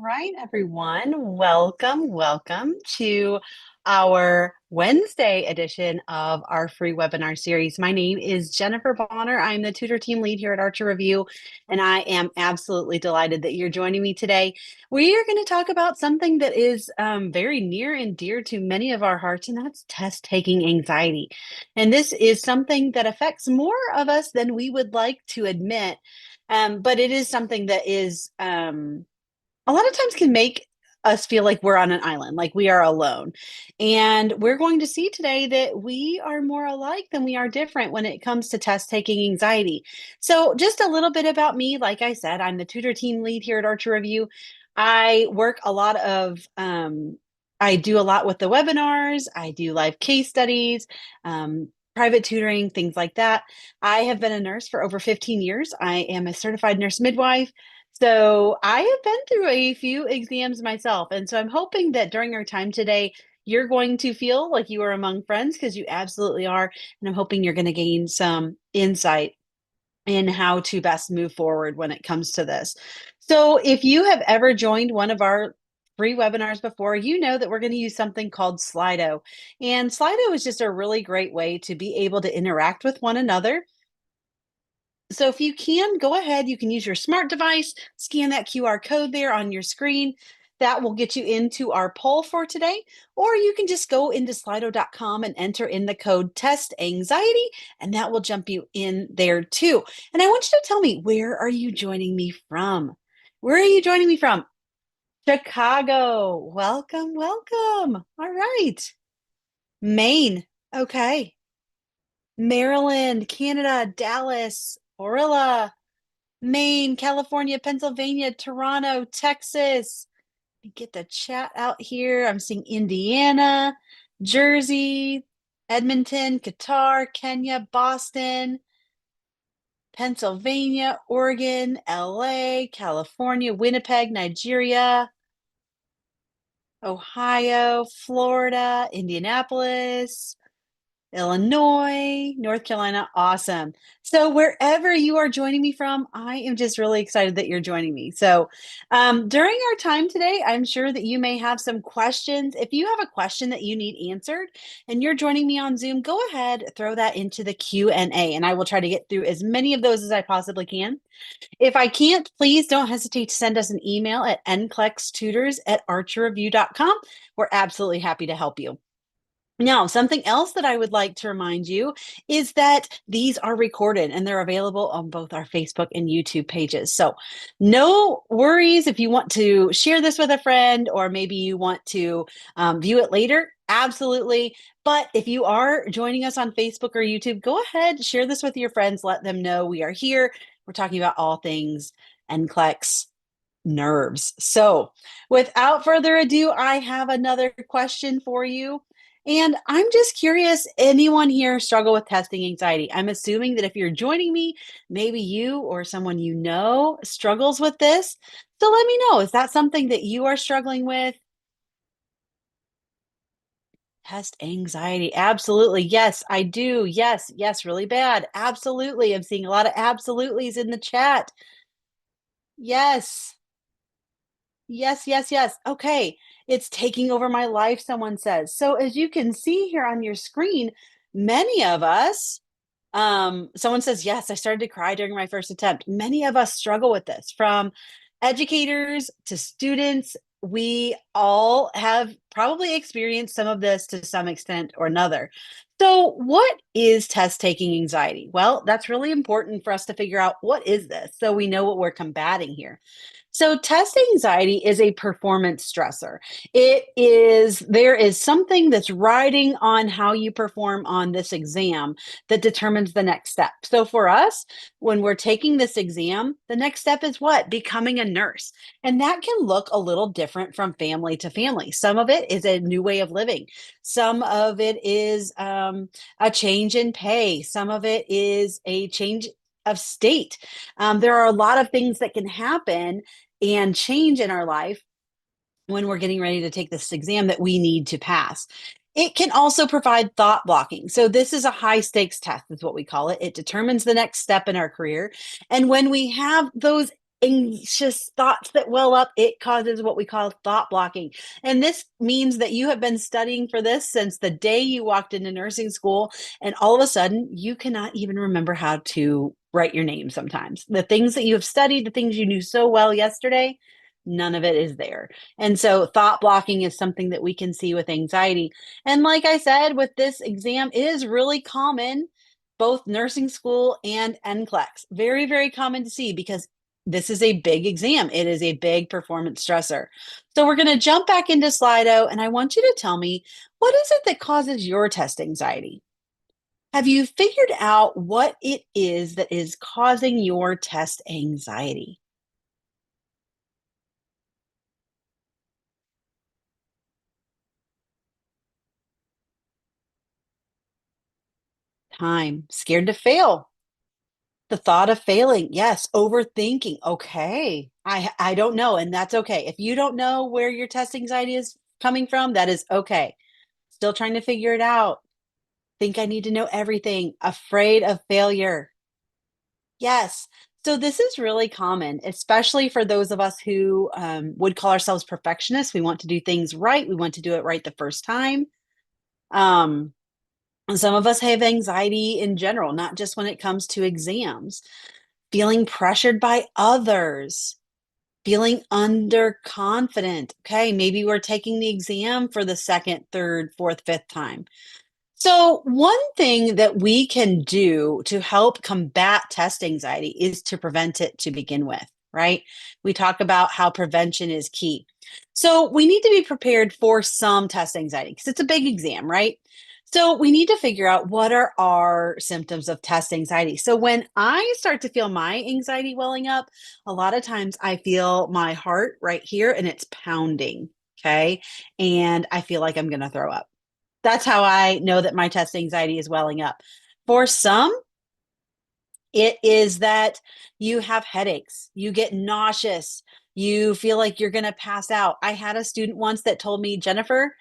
right, everyone. Welcome to our Wednesday edition of our free webinar series. My name is Jennifer Bonner. I'm the tutor team lead here at Archer Review, and I am absolutely delighted that you're joining me today. We are going to talk about something that is very near and dear to many of our hearts, and that's test taking anxiety. And this is something that affects more of us than we would like to admit. But it is something that is a lot of times can make us feel like we're on an island, like we are alone. And we're going to see today that we are more alike than we are different when it comes to test taking anxiety. So, just a little bit about me. Like I said, I'm the tutor team lead here at Archer Review. I work a lot of, I do a lot with the webinars, I do live case studies. Private tutoring, things like that. I have been a nurse for over 15 years. I am a certified nurse midwife. So I have been through a few exams myself. And so I'm hoping that during our time today, you're going to feel like you are among friends because you absolutely are. And I'm hoping you're going to gain some insight in how to best move forward when it comes to this. So if you have ever joined one of our free webinars before, you know that we're going to use something called Slido. And Slido is just a really great way to be able to interact with one another. So if you can, go ahead, you can use your smart device, scan that QR code there on your screen. That will get you into our poll for today. Or you can just go into slido.com and enter in the code test anxiety, and that will jump you in there too. And I want you to tell me, where are you joining me from? Where are you joining me from? Chicago. Welcome. All right. Maine. Okay. Maryland, Canada, Dallas, Orilla, Maine, California, Pennsylvania, Toronto, Texas. Let me get the chat out here. I'm seeing Indiana, Jersey, Edmonton, Qatar, Kenya, Boston, Pennsylvania, Oregon, LA, California, Winnipeg, Nigeria, Ohio, Florida, Indianapolis, Illinois, North Carolina. Awesome. So, wherever you are joining me from, I am just really excited that you're joining me. So, during our time today, I'm sure that you may have some questions. If you have a question that you need answered and you're joining me on Zoom, go ahead, throw that into the Q&A, and I will try to get through as many of those as I possibly can. If I can't, please don't hesitate to send us an email at nclextutors@archerreview.com. We're absolutely happy to help you. Now, something else that I would like to remind you is that these are recorded and they're available on both our Facebook and YouTube pages. So, no worries if you want to share this with a friend or maybe you want to view it later. Absolutely. But if you are joining us on Facebook or YouTube, go ahead, share this with your friends. Let them know we are here. We're talking about all things NCLEX nerves. So, without further ado, I have another question for you. And I'm just curious, anyone here struggle with testing anxiety? I'm assuming that if you're joining me, maybe you or someone you know struggles with this. So let me know, is that something that you are struggling with? Test anxiety. Absolutely. Yes, I do. Yes, really bad. Absolutely. I'm seeing a lot of absolutelys in the chat. Yes. Yes. Okay. It's taking over my life, someone says. So as you can see here on your screen, many of us, someone says, yes, I started to cry during my first attempt. Many of us struggle with this, from educators to students. We all have probably experienced some of this to some extent or another. So, what is test taking anxiety? Well, that's really important for us to figure out what is this so we know what we're combating here. So, test anxiety is a performance stressor. There is something that's riding on how you perform on this exam that determines the next step. So, for us, when we're taking this exam, the next step is what? Becoming a nurse. And that can look a little different from family to family. Some of it is a new way of living, some of it is a change in pay, some of it is a change of state. There are a lot of things that can happen and change in our life when we're getting ready to take this exam that we need to pass. It can also provide thought blocking. So, this is a high stakes test, is what we call it. It determines the next step in our career. And when we have those anxious thoughts that well up, it causes what we call thought blocking. And this means that you have been studying for this since the day you walked into nursing school, and all of a sudden, you cannot even remember how to write your name sometimes. The things that you have studied, the things you knew so well yesterday, none of it is there. And so, thought blocking is something that we can see with anxiety. And like I said, with this exam, it is really common both nursing school and NCLEX. Very, very common to see because this is a big exam. It is a big performance stressor. So we're going to jump back into Slido, and I want you to tell me, what is it that causes your test anxiety? Have you figured out what it is that is causing your test anxiety? Time, scared to fail, the thought of failing. Yes, overthinking. Okay. I don't know, and that's okay. If you don't know where your test anxiety is coming from, that is okay. Still trying to figure it out. Think I need to know everything, afraid of failure. Yes. So this is really common, especially for those of us who would call ourselves perfectionists. We want to do things right. We want to do it right the first time. Um, and some of us have anxiety in general, not just when it comes to exams. Feeling pressured by others, feeling underconfident. Okay, maybe we're taking the exam for the second, third, fourth, fifth time. So, one thing that we can do to help combat test anxiety is to prevent it to begin with, right? We talk about how prevention is key. So, we need to be prepared for some test anxiety because it's a big exam, right? So, we need to figure out what are our symptoms of test anxiety. So, when I start to feel my anxiety welling up, a lot of times I feel my heart right here and it's pounding. Okay. And I feel like I'm going to throw up. That's how I know that my test anxiety is welling up. For some, it is that you have headaches, you get nauseous, you feel like you're going to pass out. I had a student once that told me, Jennifer,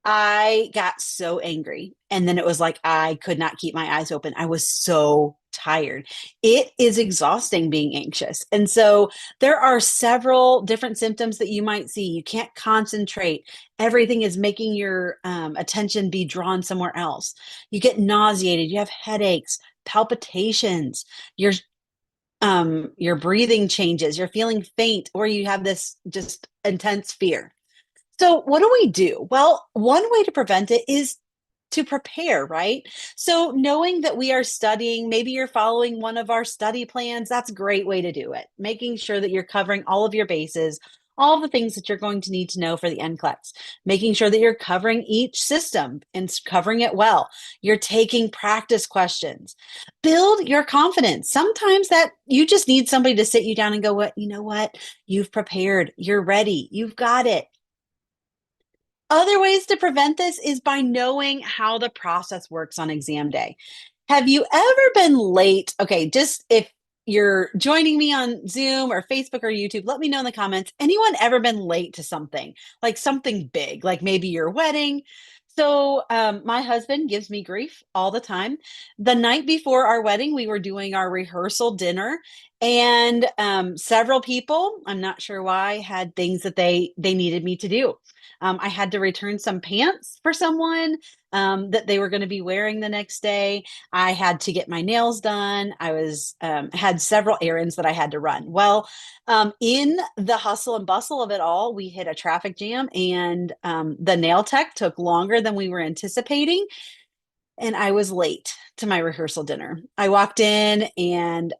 I got so angry. And then it was like I could not keep my eyes open. I was so tired. It is exhausting being anxious. And so there are several different symptoms that you might see. You can't concentrate. Everything is making your attention be drawn somewhere else. You get nauseated. You have headaches, palpitations. Your breathing changes. You're feeling faint, or you have this just intense fear. So, what do we do? Well, one way to prevent it is to prepare, right? So, knowing that we are studying, maybe you're following one of our study plans, that's a great way to do it. Making sure that you're covering all of your bases, all the things that you're going to need to know for the NCLEX, making sure that you're covering each system and covering it well. You're taking practice questions. Build your confidence. Sometimes that you just need somebody to sit you down and go, "What, you know what? You've prepared. You're ready. You've got it." Other ways to prevent this is by knowing how the process works on exam day. Have you ever been late? Okay, just if you're joining me on Zoom or Facebook or YouTube, let me know in the comments. Anyone ever been late to something, like something big, like maybe your wedding? So, my husband gives me grief all the time. The night before our wedding, we were doing our rehearsal dinner, and several people, I'm not sure why, had things that they needed me to do. I had to return some pants for someone that they were going to be wearing the next day. I had to get my nails done. I was had several errands that I had to run. Well, in the hustle and bustle of it all, we hit a traffic jam, and the nail tech took longer than we were anticipating, and I was late to my rehearsal dinner. I walked in, and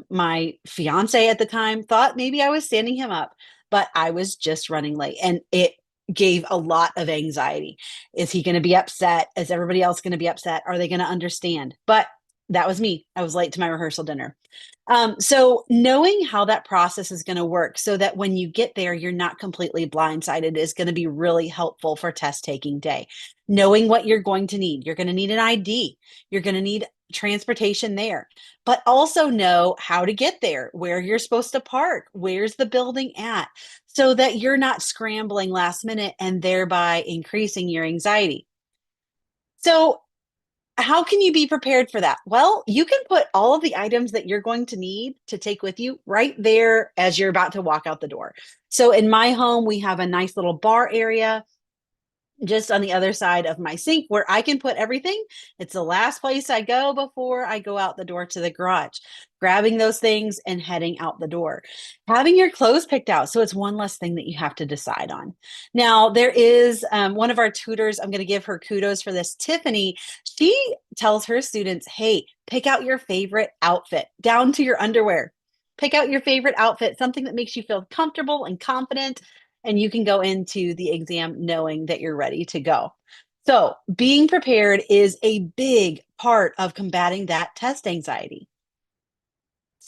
my fiance at the time thought maybe I was standing him up, but I was just running late, and it gave a lot of anxiety. Is he going to be upset? Is everybody else going to be upset? Are they going to understand? But that was me. I was late to my rehearsal dinner. So knowing how that process is going to work so that when you get there, you're not completely blindsided is going to be really helpful for test taking day. Knowing what you're going to need. You're going to need an ID. You're going to need transportation there, but also know how to get there, where you're supposed to park, where's the building at, so that you're not scrambling last minute and thereby increasing your anxiety. So How can you be prepared for that? Well, you can put all of the items that you're going to need to take with you right there as you're about to walk out the door. So in my home, we have a nice little bar area just on the other side of my sink where I can put everything. It's the last place I go before I go out the door to the garage, grabbing those things and heading out the door. Having your clothes picked out. So it's one less thing that you have to decide on. Now, there is one of our tutors, I'm going to give her kudos for this, Tiffany. She tells her students, hey, pick out your favorite outfit down to your underwear. Pick out your favorite outfit, something that makes you feel comfortable and confident, and you can go into the exam knowing that you're ready to go. So, being prepared is a big part of combating that test anxiety.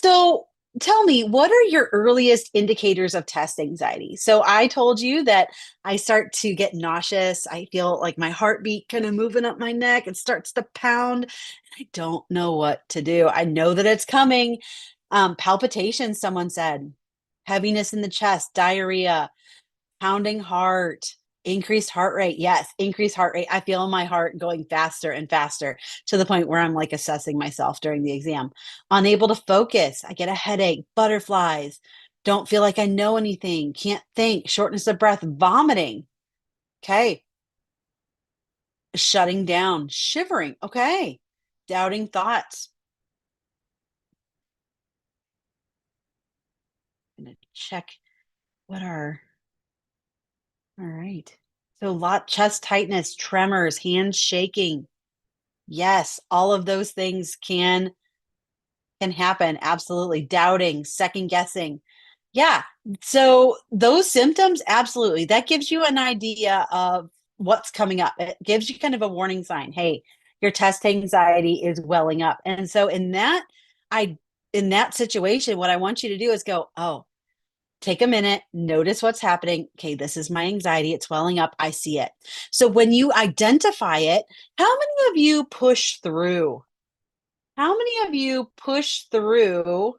So, tell me, what are your earliest indicators of test anxiety? So, I told you that I start to get nauseous. I feel like my heartbeat kind of moving up my neck. It starts to pound. I don't know what to do. I know that it's coming. Palpitations, someone said, heaviness in the chest, diarrhea, pounding heart, increased heart rate. Yes, increased heart rate. I feel my heart going faster and faster to the point where I'm like assessing myself during the exam. Unable to focus. I get a headache, butterflies, don't feel like I know anything, can't think, shortness of breath, vomiting. Okay. Shutting down, shivering. Okay. Doubting thoughts. I'm going to check what are, all right. So, lot chest tightness, tremors, hands shaking. Yes, all of those things can happen. Absolutely. Doubting, second guessing. Yeah. So those symptoms, absolutely. That gives you an idea of what's coming up. It gives you kind of a warning sign. Hey, your test anxiety is welling up. And so I in that situation, what I want you to do is go, oh, take a minute, notice what's happening. Okay, this is my anxiety. It's welling up. I see it. So when you identify it, how many of you push through? How many of you push through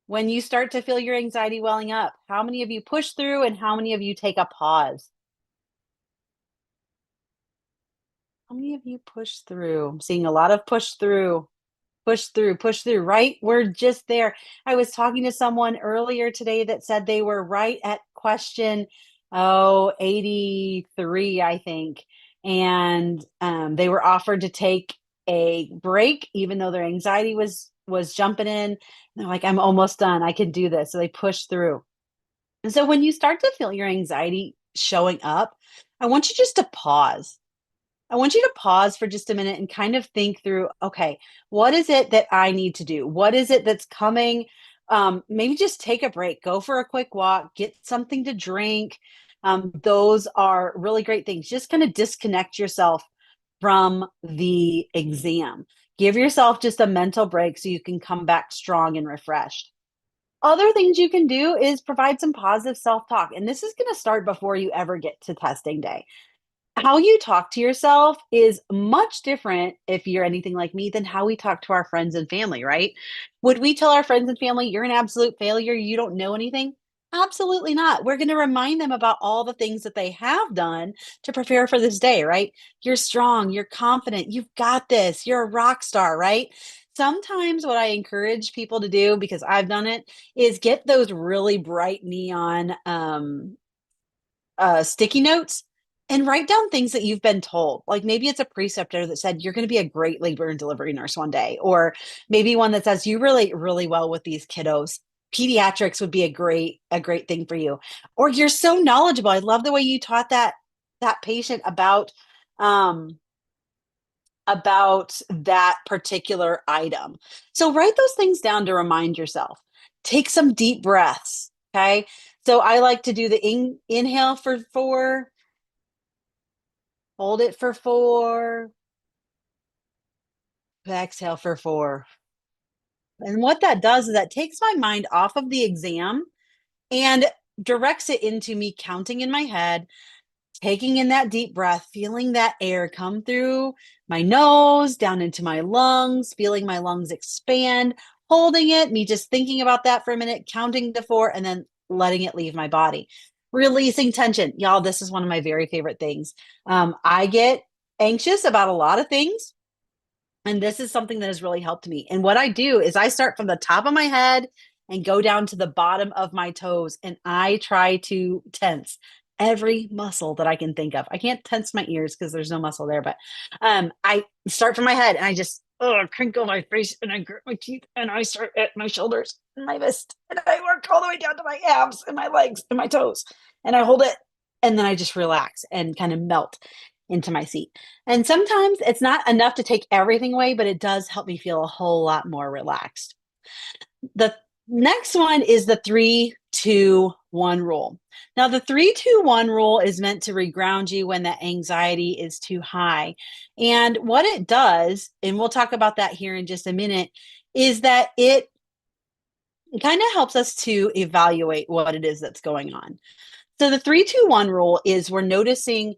when you start to feel your anxiety welling up? How many of you push through and how many of you take a pause? How many of you push through? I'm seeing a lot of push through. Push through, right? We're just there. I was talking to someone earlier today that said they were right at question, 83, I think. And they were offered to take a break, even though their anxiety was jumping in. And they're like, I'm almost done. I can do this. So they push through. And so when you start to feel your anxiety showing up, I want you just to pause. I want you to pause for just a minute and kind of think through, okay, what is it that I need to do? What is it that's coming? Maybe just take a break, go for a quick walk, get something to drink. Those are really great things. Just kind of disconnect yourself from the exam. Give yourself just a mental break so you can come back strong and refreshed. Other things you can do is provide some positive self talk. And this is going to start before you ever get to testing day. How you talk to yourself is much different if you're anything like me than how we talk to our friends and family, right? Would we tell our friends and family, you're an absolute failure, you don't know anything? Absolutely not. We're going to remind them about all the things that they have done to prepare for this day, right? You're strong, you're confident, you've got this, you're a rock star, right? Sometimes what I encourage people to do, because I've done it, is get those really bright neon sticky notes and write down things that you've been told. Like maybe it's a preceptor that said you're going to be a great labor and delivery nurse one day, or maybe one that says you relate really well with these kiddos. Pediatrics would be a great thing for you. Or you're so knowledgeable. I love the way you taught that patient um about that particular item. So write those things down to remind yourself. Take some deep breaths. Okay. So I like to do the inhale for 4, hold it for 4, exhale for 4. And what that does is that takes my mind off of the exam and directs it into me counting in my head, taking in that deep breath, feeling that air come through my nose, down into my lungs, feeling my lungs expand, holding it, me just thinking about that for a minute, counting to 4, and then letting it leave my body. Releasing tension. Y'all, this is one of my very favorite things. I get anxious about a lot of things. And this is something that has really helped me. And what I do is I start from the top of my head and go down to the bottom of my toes. And I try to tense every muscle that I can think of. I can't tense my ears because there's no muscle there, but I start from my head and I just crinkle my face and I grit my teeth and I start at my shoulders and my wrist and I work all the way down to my abs and my legs and my toes and I hold it and then I just relax and kind of melt into my seat. And sometimes it's not enough to take everything away, but it does help me feel a whole lot more relaxed. The next one is the 3-2-1 rule. Now, the 3-2-1 rule is meant to reground you when the anxiety is too high. And what it does, and we'll talk about that here in just a minute, is that it kind of helps us to evaluate what it is that's going on. So, the 3-2-1 rule is we're noticing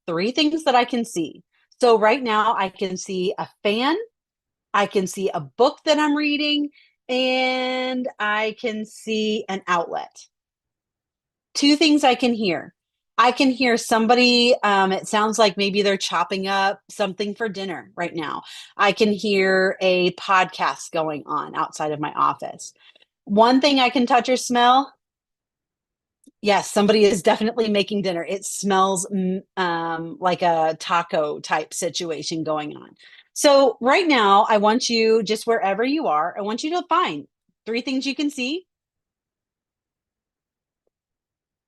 three things that I can see. So, right now, I can see a fan, I can see a book that I'm reading, and I can see an outlet. Two things I can hear. I can hear somebody, it sounds like maybe they're chopping up something for dinner right now. I can hear a podcast going on outside of my office. One thing I can touch or smell. Yes, somebody is definitely making dinner. It smells like a taco type situation going on. So, right now, I want you, just wherever you are, I want you to find three things you can see,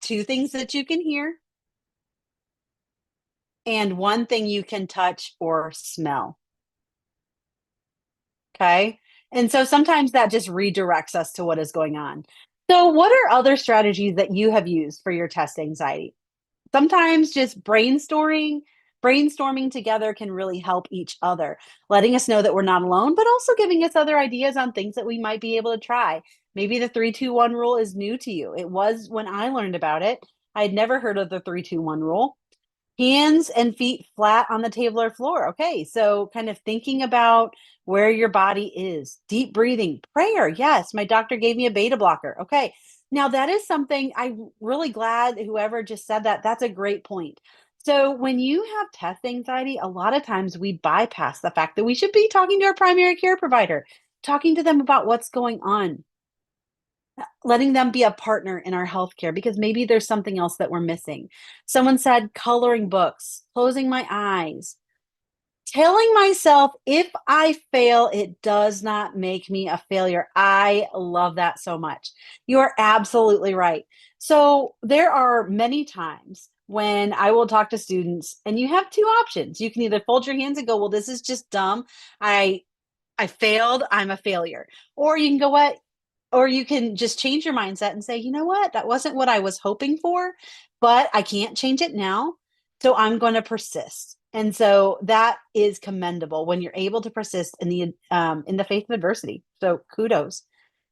two things that you can hear, and one thing you can touch or smell. Okay. And so sometimes that just redirects us to what is going on. So, what are other strategies that you have used for your test anxiety? Sometimes just brainstorming together can really help each other, letting us know that we're not alone, but also giving us other ideas on things that we might be able to try. Maybe the 3-2-1 rule is new to you. It was when I learned about it. I had never heard of the 3-2-1 rule. Hands and feet flat on the table or floor. Okay, so kind of thinking about where your body is. Deep breathing, prayer. Yes, my doctor gave me a beta blocker. Okay, now that is something I'm really glad whoever just said that. That's a great point. So when you have test anxiety, a lot of times we bypass the fact that we should be talking to our primary care provider, talking to them about what's going on, letting them be a partner in our healthcare because maybe there's something else that we're missing. Someone said coloring books, closing my eyes, telling myself if I fail, it does not make me a failure. I love that so much. You are absolutely right. So there are many times when I will talk to students and you have two options. You can either fold your hands and go, well, this is just dumb. I failed. I'm a failure. Or you can go, what? Or you can just change your mindset and say, you know what? That wasn't what I was hoping for, but I can't change it now. So I'm going to persist. And so that is commendable when you're able to persist in the face of adversity. So kudos.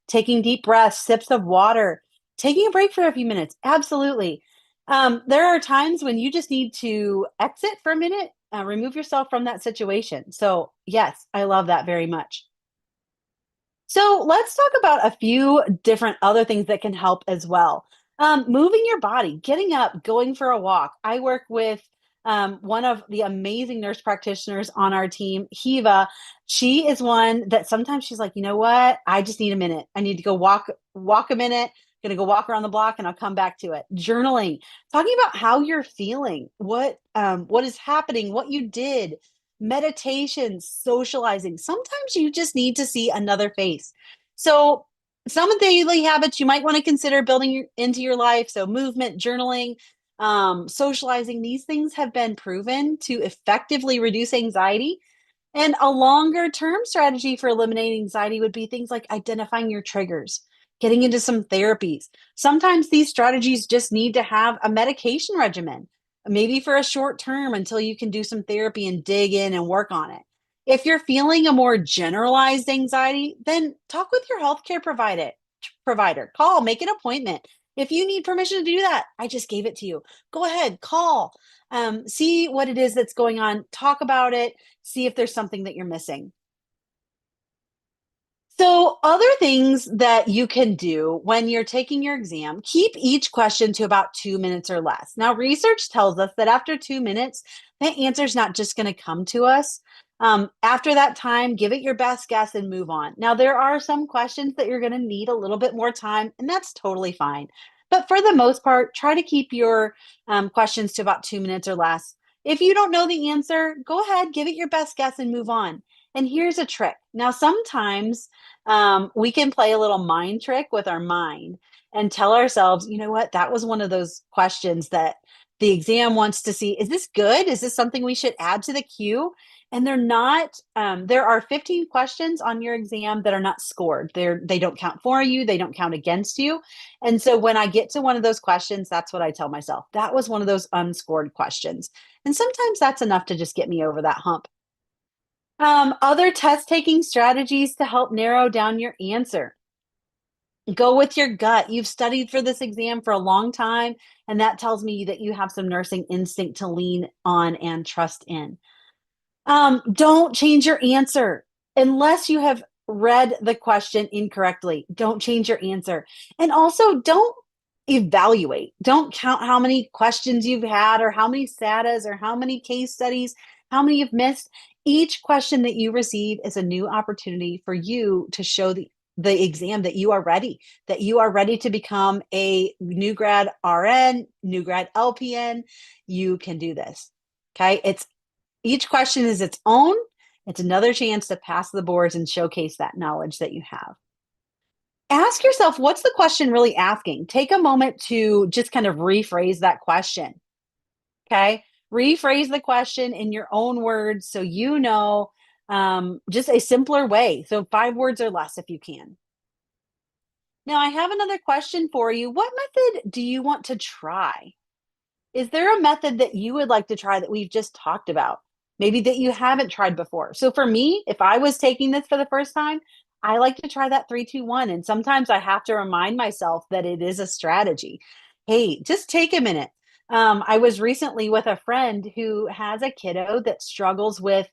Taking deep breaths, sips of water, taking a break for a few minutes. Absolutely. There are times when you just need to exit for a minute, remove yourself from that situation. So, yes, I love that very much. So let's talk about a few different other things that can help as well. Moving your body, getting up, going for a walk. I work with one of the amazing nurse practitioners on our team, Hiva. She is one that sometimes she's like, you know what? I just need a minute. I need to go walk a minute. Gonna go walk around the block and I'll come back to it. Journaling, talking about how you're feeling, what is happening, what you did, meditation, socializing. Sometimes you just need to see another face. So, some of the daily habits you might want to consider building into your life. So, movement, journaling, socializing, these things have been proven to effectively reduce anxiety. And a longer term strategy for eliminating anxiety would be things like identifying your triggers, getting into some therapies. Sometimes these strategies just need to have a medication regimen, maybe for a short term until you can do some therapy and dig in and work on it. If you're feeling a more generalized anxiety, then talk with your healthcare provider. Call, make an appointment. If you need permission to do that, I just gave it to you. Go ahead, call, see what it is that's going on, talk about it, see if there's something that you're missing. So, other things that you can do when you're taking your exam, keep each question to about 2 minutes or less. Now, research tells us that after 2 minutes, the answer's not just going to come to us. After that time, give it your best guess and move on. Now, there are some questions that you're going to need a little bit more time, and that's totally fine. But for the most part, try to keep your questions to about 2 minutes or less. If you don't know the answer, go ahead, give it your best guess and move on. And here's a trick. Now, sometimes we can play a little mind trick with our mind and tell ourselves, you know what, that was one of those questions that the exam wants to see. Is this good? Is this something we should add to the queue? And they're not. There are 15 questions on your exam that are not scored. They don't count for you. They don't count against you. And so when I get to one of those questions, that's what I tell myself. That was one of those unscored questions. And sometimes that's enough to just get me over that hump. Other test taking strategies to help narrow down your answer. Go with your gut. You've studied for this exam for a long time, and that tells me that you have some nursing instinct to lean on and trust in. Don't change your answer unless you have read the question incorrectly. Don't change your answer. And also, don't evaluate. Don't count how many questions you've had or how many SATAs or how many case studies, how many you've missed. Each question that you receive is a new opportunity for you to show the exam that you are ready to become a new grad RN, new grad LPN. You can do this. Okay. Each question is its own. It's another chance to pass the boards and showcase that knowledge that you have. Ask yourself, what's the question really asking? Take a moment to just kind of rephrase that question. Okay. Rephrase the question in your own words so you know just a simpler way. So 5 words or less if you can. Now, I have another question for you. What method do you want to try? Is there a method that you would like to try that we've just talked about? Maybe that you haven't tried before. So for me, if I was taking this for the first time, I like to try that 3-2-1. And sometimes I have to remind myself that it is a strategy. Hey, just take a minute. I was recently with a friend who has a kiddo that struggles with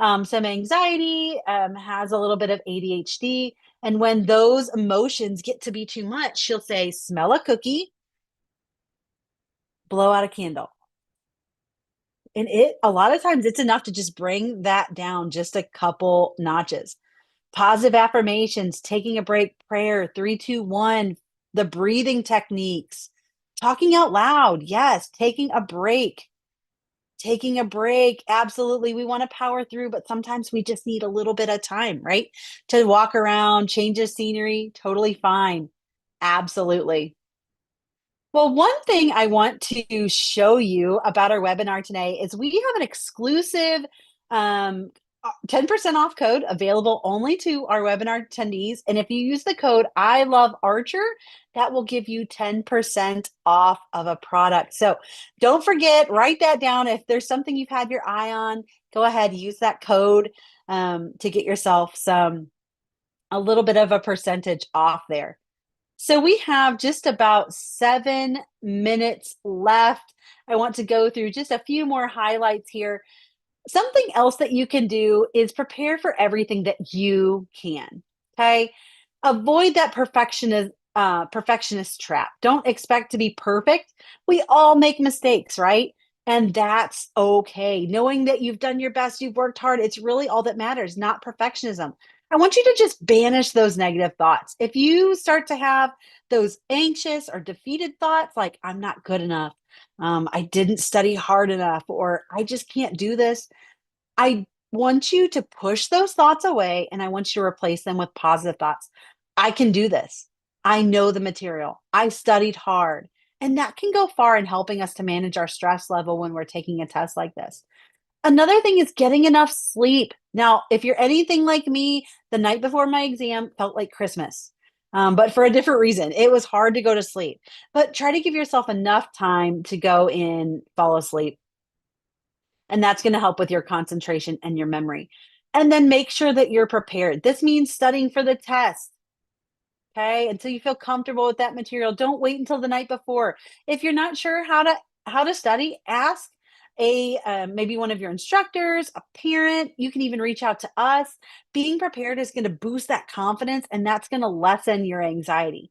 some anxiety, has a little bit of ADHD. And when those emotions get to be too much, she'll say, smell a cookie, blow out a candle. And it a lot of times it's enough to just bring that down just a couple notches. Positive affirmations, taking a break, prayer, 3-2-1, the breathing techniques, talking out loud. Yes, taking a break. Taking a break. Absolutely. We want to power through, but sometimes we just need a little bit of time, right? To walk around, change the scenery. Totally fine. Absolutely. Well, one thing I want to show you about our webinar today is we have an exclusive 10% off code available only to our webinar attendees. And if you use the code I love Archer, that will give you 10% off of a product. So don't forget, write that down. If there's something you've had your eye on, go ahead, use that code to get yourself a little bit of a percentage off there. So we have just about 7 minutes left. I want to go through just a few more highlights here. Something else that you can do is prepare for everything that you can. Okay. Avoid that perfectionist trap. Don't expect to be perfect. We all make mistakes, right? And that's okay. Knowing that you've done your best, you've worked hard, it's really all that matters, not perfectionism. I want you to just banish those negative thoughts. If you start to have those anxious or defeated thoughts, like, I'm not good enough, I didn't study hard enough, or I just can't do this, I want you to push those thoughts away and I want you to replace them with positive thoughts. I can do this. I know the material. I studied hard. And that can go far in helping us to manage our stress level when we're taking a test like this. Another thing is getting enough sleep. Now, if you're anything like me, the night before my exam felt like Christmas, but for a different reason. It was hard to go to sleep. But try to give yourself enough time to go in, fall asleep, and that's going to help with your concentration and your memory. And then make sure that you're prepared. This means studying for the test. Okay. Until you feel comfortable with that material. Don't wait until the night before. If you're not sure how to study, ask maybe one of your instructors, a parent. You can even reach out to us. Being prepared is going to boost that confidence, and that's going to lessen your anxiety.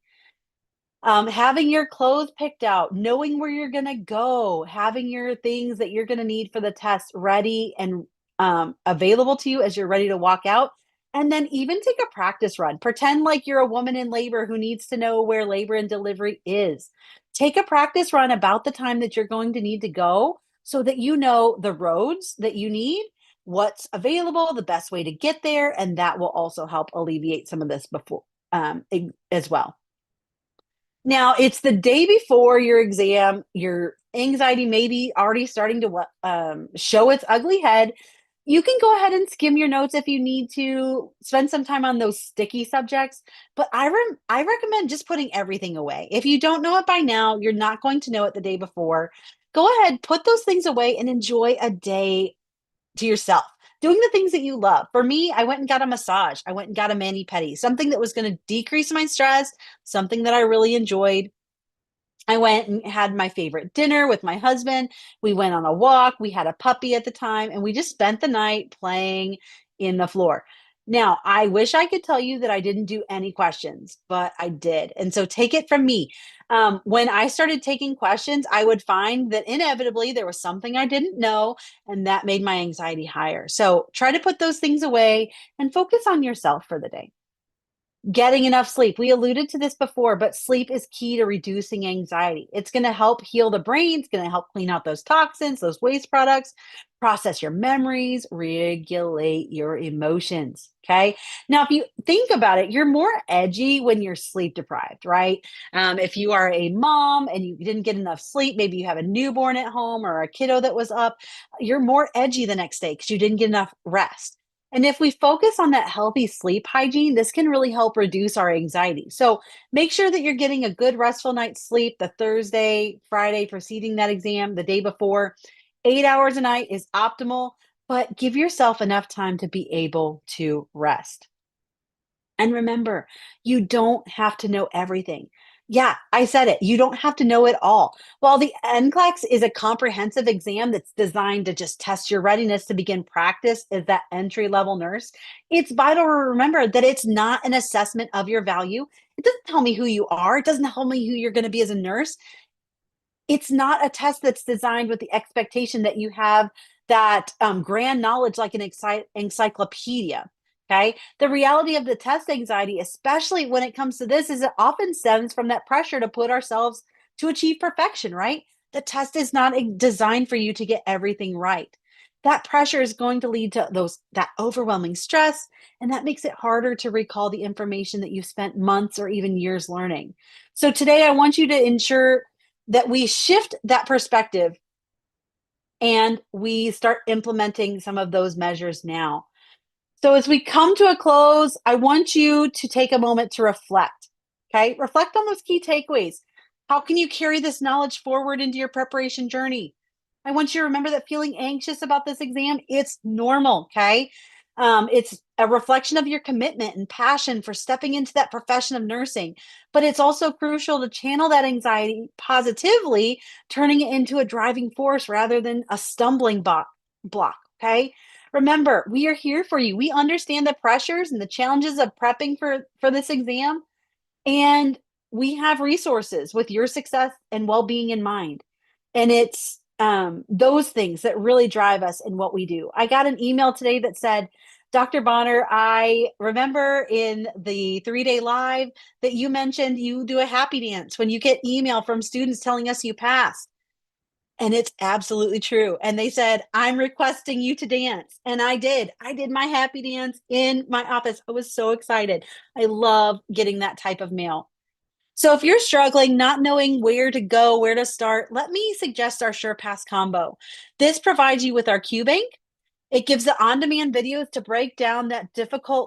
Having your clothes picked out, knowing where you're going to go, having your things that you're going to need for the test ready and available to you as you're ready to walk out. And then even take a practice run. Pretend like you're a woman in labor who needs to know where labor and delivery is. Take a practice run about the time that you're going to need to go so that you know the roads that you need, what's available, the best way to get there. And that will also help alleviate some of this before as well. Now, it's the day before your exam. Your anxiety may be already starting to show its ugly head. You can go ahead and skim your notes if you need to spend some time on those sticky subjects. But I recommend just putting everything away. If you don't know it by now, you're not going to know it the day before. Go ahead, put those things away and enjoy a day to yourself, doing the things that you love. For me, I went and got a massage. I went and got a mani-pedi, something that was going to decrease my stress, something that I really enjoyed. I went and had my favorite dinner with my husband. We went on a walk. We had a puppy at the time, and we just spent the night playing in the floor. Now, I wish I could tell you that I didn't do any questions, but I did. And so take it from me. When I started taking questions, I would find that inevitably there was something I didn't know, and that made my anxiety higher. So try to put those things away and focus on yourself for the day. Getting enough sleep. We alluded to this before, but sleep is key to reducing anxiety. It's going to help heal the brain. It's going to help clean out those toxins, those waste products, process your memories, regulate your emotions. Okay. Now, if you think about it, you're more edgy when you're sleep deprived, right? If you are a mom and you didn't get enough sleep, maybe you have a newborn at home or a kiddo that was up, you're more edgy the next day because you didn't get enough rest. And if we focus on that healthy sleep hygiene, this can really help reduce our anxiety. So make sure that you're getting a good restful night's sleep the Thursday, Friday preceding that exam, the day before. 8 hours a night is optimal, but give yourself enough time to be able to rest. And remember, you don't have to know everything. Yeah, I said it. You don't have to know it all. While the NCLEX is a comprehensive exam that's designed to just test your readiness to begin practice as that entry level nurse, it's vital to remember that it's not an assessment of your value. It doesn't tell me who you are. It doesn't tell me who you're going to be as a nurse. It's not a test that's designed with the expectation that you have that grand knowledge like an encyclopedia. Okay. The reality of the test anxiety, especially when it comes to this, is it often stems from that pressure to put ourselves to achieve perfection, right? The test is not designed for you to get everything right. That pressure is going to lead to that overwhelming stress, and that makes it harder to recall the information that you've spent months or even years learning. So today I want you to ensure that we shift that perspective and we start implementing some of those measures now. So, as we come to a close, I want you to take a moment to reflect. Okay. Reflect on those key takeaways. How can you carry this knowledge forward into your preparation journey? I want you to remember that feeling anxious about this exam, it's normal. Okay. It's a reflection of your commitment and passion for stepping into that profession of nursing. But it's also crucial to channel that anxiety positively, turning it into a driving force rather than a stumbling block. Okay. Remember, we are here for you. We understand the pressures and the challenges of prepping for this exam, and we have resources with your success and well-being in mind. And it's those things that really drive us in what we do. I got an email today that said, Dr. Bonner, I remember in the 3-day live that you mentioned you do a happy dance when you get email from students telling us you passed. And it's absolutely true. And they said, I'm requesting you to dance. And I did. I did my happy dance in my office. I was so excited. I love getting that type of mail. So if you're struggling, not knowing where to go, where to start, let me suggest our SurePass combo. This provides you with our Q Bank. It gives the on-demand videos to break down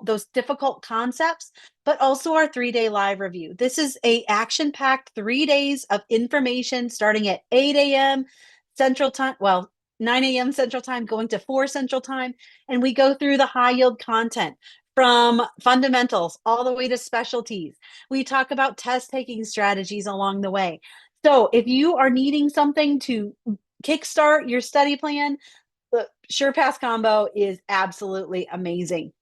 those difficult concepts, but also our 3-day live review. This is a action-packed 3 days of information starting at 8 a.m. Central Time, 9 a.m. Central Time, going to 4 Central Time, and we go through the high-yield content from fundamentals all the way to specialties. We talk about test-taking strategies along the way. So if you are needing something to kickstart your study plan, the Sure Pass combo is absolutely amazing.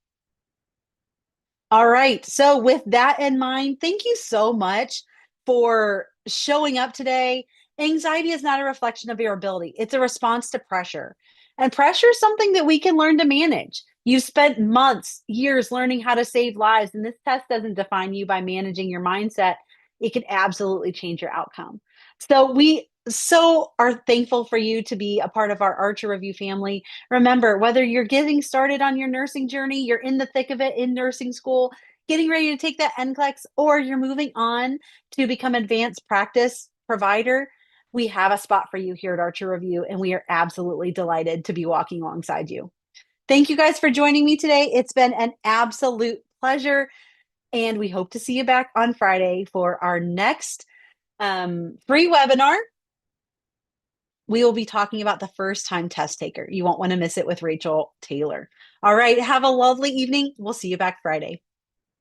All right. So, with that in mind, thank you so much for showing up today. Anxiety is not a reflection of your ability, it's a response to pressure. And pressure is something that we can learn to manage. You spent months, years learning how to save lives, and this test doesn't define you by managing your mindset. It can absolutely change your outcome. So, we so are thankful for you to be a part of our Archer Review family. Remember, whether you're getting started on your nursing journey, you're in the thick of it in nursing school, getting ready to take that NCLEX, or you're moving on to become advanced practice provider, we have a spot for you here at Archer Review, and we are absolutely delighted to be walking alongside you. Thank you guys for joining me today. It's been an absolute pleasure, and we hope to see you back on Friday for our next free webinar. We will be talking about the first time test taker. You won't want to miss it with Rachel Taylor. All right. Have a lovely evening. We'll see you back Friday.